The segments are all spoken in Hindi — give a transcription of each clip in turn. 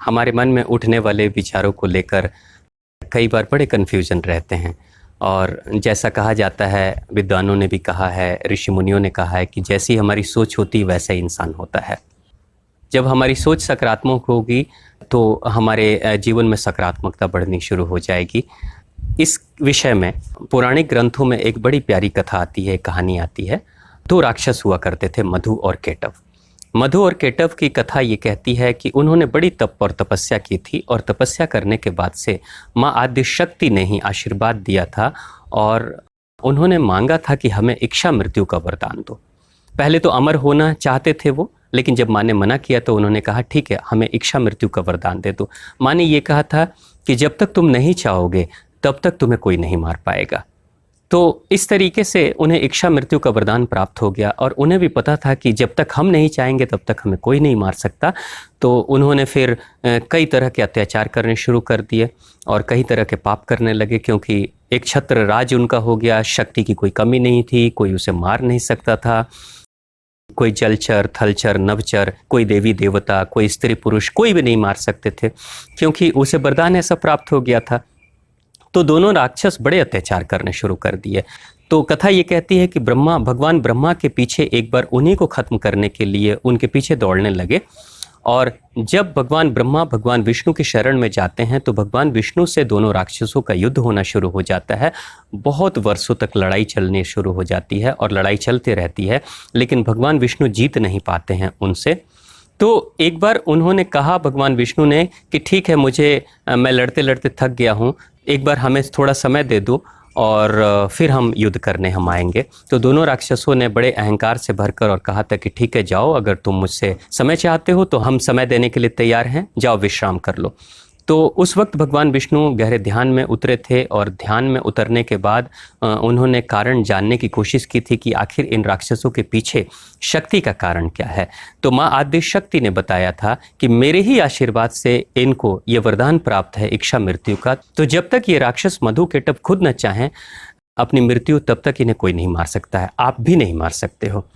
हमारे मन में उठने वाले विचारों को लेकर कई बार बड़े कन्फ्यूजन रहते हैं। और जैसा कहा जाता है, विद्वानों ने भी कहा है, ऋषि मुनियों ने कहा है कि जैसी हमारी सोच होती वैसा ही इंसान होता है। जब हमारी सोच सकारात्मक होगी तो हमारे जीवन में सकारात्मकता बढ़नी शुरू हो जाएगी। इस विषय में पौराणिक ग्रंथों में एक बड़ी प्यारी कथा आती है, कहानी आती है। दो राक्षस हुआ करते थे, मधु और केटव। मधु और केटव की कथा ये कहती है कि उन्होंने बड़ी तप और तपस्या की थी, और तपस्या करने के बाद से माँ आदि शक्ति ने ही आशीर्वाद दिया था और उन्होंने मांगा था कि हमें इच्छा मृत्यु का वरदान दो। पहले तो अमर होना चाहते थे वो, लेकिन जब माँ ने मना किया तो उन्होंने कहा ठीक है, हमें इच्छा मृत्यु का वरदान दे दो। माँ ने ये कहा था कि जब तक तुम नहीं चाहोगे तब तक तुम्हें कोई नहीं मार पाएगा। तो इस तरीके से उन्हें इच्छा मृत्यु का वरदान प्राप्त हो गया, और उन्हें भी पता था कि जब तक हम नहीं चाहेंगे तब तक हमें कोई नहीं मार सकता। तो उन्होंने फिर कई तरह के अत्याचार करने शुरू कर दिए और कई तरह के पाप करने लगे, क्योंकि एक छत्र राज उनका हो गया, शक्ति की कोई कमी नहीं थी, कोई उसे मार नहीं सकता था। कोई जलचर, थलचर, नभचर, कोई देवी देवता, कोई स्त्री पुरुष, कोई भी नहीं मार सकते थे, क्योंकि उसे वरदान ऐसा प्राप्त हो गया था। तो दोनों राक्षस बड़े अत्याचार करने शुरू कर दिए। तो कथा ये कहती है कि भगवान ब्रह्मा के पीछे एक बार उन्हीं को खत्म करने के लिए उनके पीछे दौड़ने लगे। और जब भगवान ब्रह्मा भगवान विष्णु की शरण में जाते हैं तो भगवान विष्णु से दोनों राक्षसों का युद्ध होना शुरू हो जाता है। बहुत वर्षों तक लड़ाई चलनी शुरू हो जाती है और लड़ाई चलती रहती है, लेकिन भगवान विष्णु जीत नहीं पाते हैं उनसे। तो एक बार उन्होंने कहा भगवान विष्णु ने कि ठीक है, मैं लड़ते लड़ते थक गया हूँ, एक बार हमें थोड़ा समय दे दो और फिर हम युद्ध करने हम आएंगे। तो दोनों राक्षसों ने बड़े अहंकार से भरकर और कहा था कि ठीक है, जाओ, अगर तुम मुझसे समय चाहते हो तो हम समय देने के लिए तैयार हैं, जाओ विश्राम कर लो। तो उस वक्त भगवान विष्णु गहरे ध्यान में उतरे थे, और ध्यान में उतरने के बाद उन्होंने कारण जानने की कोशिश की थी कि आखिर इन राक्षसों के पीछे शक्ति का कारण क्या है। तो माँ आदि शक्ति ने बताया था कि मेरे ही आशीर्वाद से इनको ये वरदान प्राप्त है इच्छा मृत्यु का। तो जब तक ये राक्षस मधु केटव खुद न चाहें अपनी मृत्यु, तब तक इन्हें कोई नहीं मार सकता है, आप भी नहीं मार सकते हो।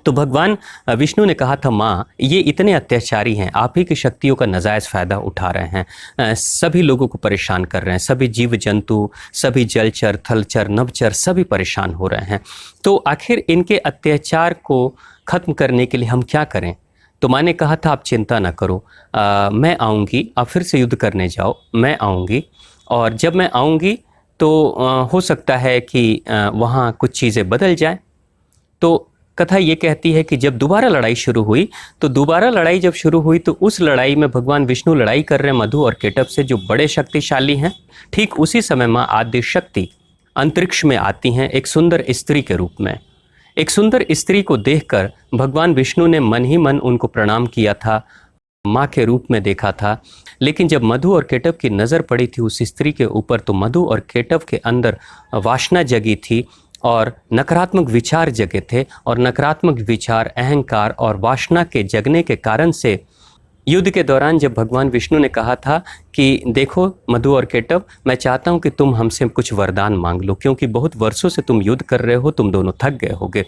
तो भगवान विष्णु ने कहा था, माँ ये इतने अत्याचारी हैं, आप ही की शक्तियों का नाजायज़ फ़ायदा उठा रहे हैं, सभी लोगों को परेशान कर रहे हैं, सभी जीव जंतु, सभी जलचर, थलचर, नभचर सभी परेशान हो रहे हैं। तो आखिर इनके अत्याचार को ख़त्म करने के लिए हम क्या करें। तो माँ ने कहा था, आप चिंता ना करो, मैं आऊँगी, आप फिर से युद्ध करने जाओ, मैं आऊँगी, और जब मैं आऊँगी तो हो सकता है कि वहाँ कुछ चीज़ें बदल जाएँ। तो कथा ये कहती है कि जब दोबारा लड़ाई शुरू हुई, तो दोबारा लड़ाई जब शुरू हुई तो उस लड़ाई में भगवान विष्णु लड़ाई कर रहे हैं मधु और केटव से, जो बड़े शक्तिशाली हैं। ठीक उसी समय माँ आदि शक्ति अंतरिक्ष में आती हैं एक सुंदर स्त्री के रूप में। एक सुंदर स्त्री को देखकर भगवान विष्णु ने मन ही मन उनको प्रणाम किया था, माँ के रूप में देखा था। लेकिन जब मधु और केटव की नज़र पड़ी थी उस स्त्री के ऊपर, तो मधु और केटव के अंदर वासना जगी थी और नकारात्मक विचार जगे थे, और नकारात्मक विचार, अहंकार और वासना के जगने के कारण से युद्ध के दौरान जब भगवान विष्णु ने कहा था कि देखो मधु और केटव, मैं चाहता हूं कि तुम हमसे कुछ वरदान मांग लो, क्योंकि बहुत वर्षों से तुम युद्ध कर रहे हो, तुम दोनों थक गए होगे।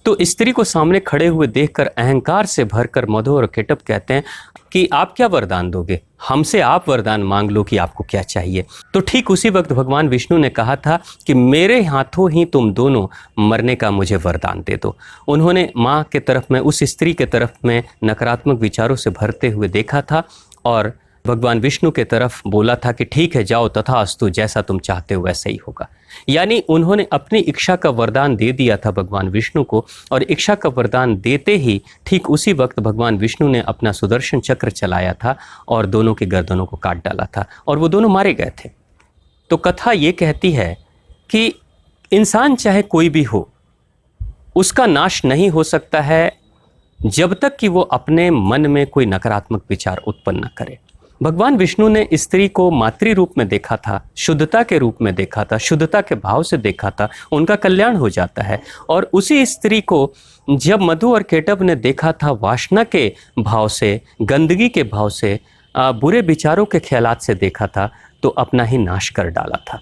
तो स्त्री को सामने खड़े हुए देखकर अहंकार से भरकर मधु और केटव कहते हैं कि आप क्या वरदान दोगे, हमसे आप वरदान मांग लो कि आपको क्या चाहिए। तो ठीक उसी वक्त भगवान विष्णु ने कहा था कि मेरे हाथों ही तुम दोनों मरने का मुझे वरदान दे दो। उन्होंने माँ के तरफ में, उस स्त्री के तरफ में नकारात्मक विचारों से भरते हुए देखा था और भगवान विष्णु के तरफ बोला था कि ठीक है, जाओ, तथास्तु, जैसा तुम चाहते हो वैसा ही होगा। यानी उन्होंने अपनी इच्छा का वरदान दे दिया था भगवान विष्णु को, और इच्छा का वरदान देते ही ठीक उसी वक्त भगवान विष्णु ने अपना सुदर्शन चक्र चलाया था और दोनों की गर्दनों को काट डाला था, और वो दोनों मारे गए थे। तो कथा ये कहती है कि इंसान चाहे कोई भी हो, उसका नाश नहीं हो सकता है जब तक कि वो अपने मन में कोई नकारात्मक विचार उत्पन्न न करे। भगवान विष्णु ने स्त्री को मातृ रूप में देखा था, शुद्धता के रूप में देखा था, शुद्धता के भाव से देखा था, उनका कल्याण हो जाता है। और उसी स्त्री को जब मधु और केटव ने देखा था वासना के भाव से, गंदगी के भाव से, बुरे विचारों के ख्यालात से देखा था, तो अपना ही नाश कर डाला था।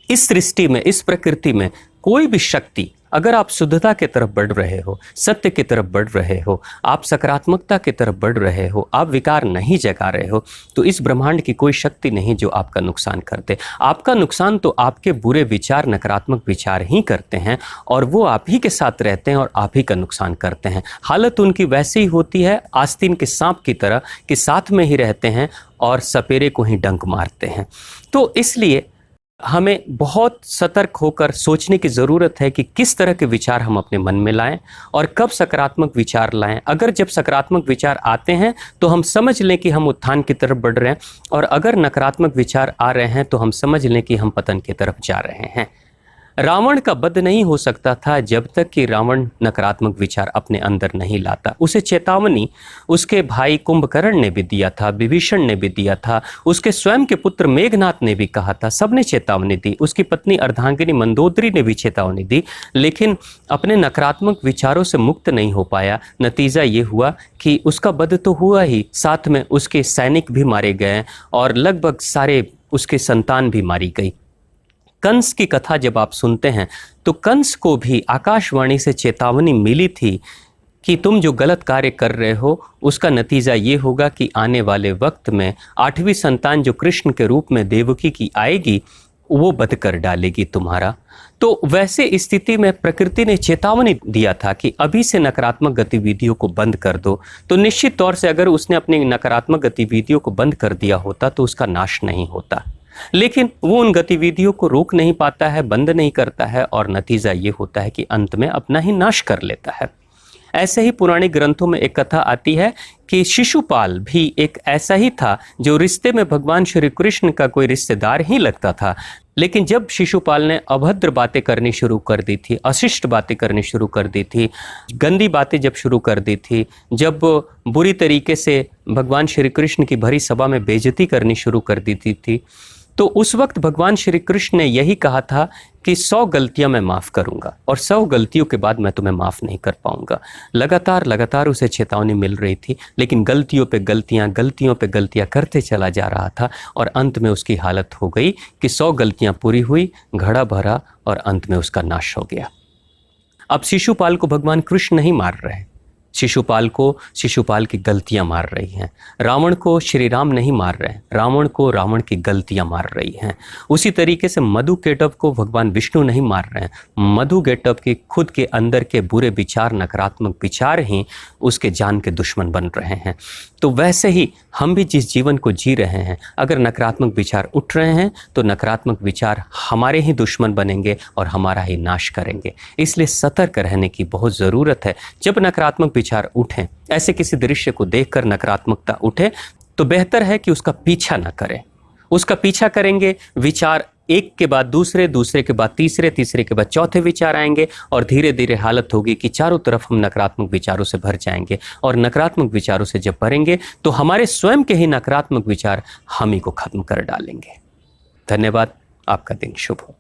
इस सृष्टि में, इस प्रकृति में कोई भी शक्ति अगर आप शुद्धता की तरफ बढ़ रहे हो, सत्य की तरफ बढ़ रहे हो, आप सकारात्मकता की तरफ बढ़ रहे हो, आप विकार नहीं जगा रहे हो, तो इस ब्रह्मांड की कोई शक्ति नहीं जो आपका नुकसान करते। आपका नुकसान तो आपके बुरे विचार, नकारात्मक विचार ही करते हैं, और वो आप ही के साथ रहते हैं और आप ही का नुकसान करते हैं। हालत उनकी वैसे ही होती है आस्तीन के सांप की तरह, कि साथ में ही रहते हैं और सपेरे को ही डंक मारते हैं। तो इसलिए हमें बहुत सतर्क होकर सोचने की ज़रूरत है कि किस तरह के विचार हम अपने मन में लाएं और कब सकारात्मक विचार लाएं। अगर जब सकारात्मक विचार आते हैं तो हम समझ लें कि हम उत्थान की तरफ बढ़ रहे हैं, और अगर नकारात्मक विचार आ रहे हैं तो हम समझ लें कि हम पतन की तरफ जा रहे हैं। रावण का वध नहीं हो सकता था जब तक कि रावण नकारात्मक विचार अपने अंदर नहीं लाता। उसे चेतावनी उसके भाई कुंभकर्ण ने भी दिया था, विभीषण ने भी दिया था, उसके स्वयं के पुत्र मेघनाथ ने भी कहा था, सबने चेतावनी दी, उसकी पत्नी अर्धांगिनी मंदोदरी ने भी चेतावनी दी, लेकिन अपने नकारात्मक विचारों से मुक्त नहीं हो पाया। नतीजा ये हुआ कि उसका वध तो हुआ ही, साथ में उसके सैनिक भी मारे गए और लगभग सारे उसके संतान भी मारी गई। कंस की कथा जब आप सुनते हैं तो कंस को भी आकाशवाणी से चेतावनी मिली थी कि तुम जो गलत कार्य कर रहे हो उसका नतीजा ये होगा कि आने वाले वक्त में 8वीं संतान जो कृष्ण के रूप में देवकी की आएगी वो वध कर डालेगी तुम्हारा। तो वैसे स्थिति में प्रकृति ने चेतावनी दिया था कि अभी से नकारात्मक गतिविधियों को बंद कर दो। तो निश्चित तौर से अगर उसने अपनी नकारात्मक गतिविधियों को बंद कर दिया होता तो उसका नाश नहीं होता, लेकिन वो उन गतिविधियों को रोक नहीं पाता है, बंद नहीं करता है, और नतीजा ये होता है कि अंत में अपना ही नाश कर लेता है। ऐसे ही पुराने ग्रंथों में एक कथा आती है कि शिशुपाल भी एक ऐसा ही था जो रिश्ते में भगवान श्री कृष्ण का कोई रिश्तेदार ही लगता था, लेकिन जब शिशुपाल ने अभद्र बातें करनी शुरू कर दी थी, अशिष्ट बातें करनी शुरू कर दी थी, गंदी बातें जब शुरू कर दी थी, जब बुरी तरीके से भगवान श्री कृष्ण की भरी सभा में बेइज्जती करनी शुरू कर दी थी, तो उस वक्त भगवान श्री कृष्ण ने यही कहा था कि 100 गलतियां मैं माफ़ करूंगा और 100 गलतियों के बाद मैं तुम्हें माफ़ नहीं कर पाऊंगा। लगातार उसे चेतावनी मिल रही थी, लेकिन गलतियों पे गलतियां करते चला जा रहा था, और अंत में उसकी हालत हो गई कि 100 गलतियां पूरी हुई, घड़ा भरा और अंत में उसका नाश हो गया। अब शिशुपाल को भगवान कृष्ण नहीं मार रहे, शिशुपाल को शिशुपाल की गलतियां मार रही हैं। रावण को श्री राम नहीं मार रहे, रावण को रावण की गलतियां मार रही हैं। उसी तरीके से मधु केटव को भगवान विष्णु नहीं मार रहे हैं, मधु केटव के खुद के अंदर के बुरे विचार, नकारात्मक विचार ही उसके जान के दुश्मन बन रहे हैं। तो वैसे ही हम भी जिस जीवन को जी रहे हैं, अगर नकारात्मक विचार उठ रहे हैं तो नकारात्मक विचार हमारे ही दुश्मन बनेंगे और हमारा ही नाश करेंगे। इसलिए सतर्क रहने की बहुत ज़रूरत है। जब नकारात्मक विचार उठें, ऐसे किसी दृश्य को देखकर नकारात्मकता उठे, तो बेहतर है कि उसका पीछा ना करें। उसका पीछा करेंगे, विचार एक के बाद दूसरे, दूसरे के बाद तीसरे, तीसरे के बाद चौथे विचार आएंगे, और धीरे धीरे हालत होगी कि चारों तरफ हम नकारात्मक विचारों से भर जाएंगे। और नकारात्मक विचारों से जब भरेंगे तो हमारे स्वयं के ही नकारात्मक विचार हम ही को खत्म कर डालेंगे। धन्यवाद। आपका दिन शुभ हो।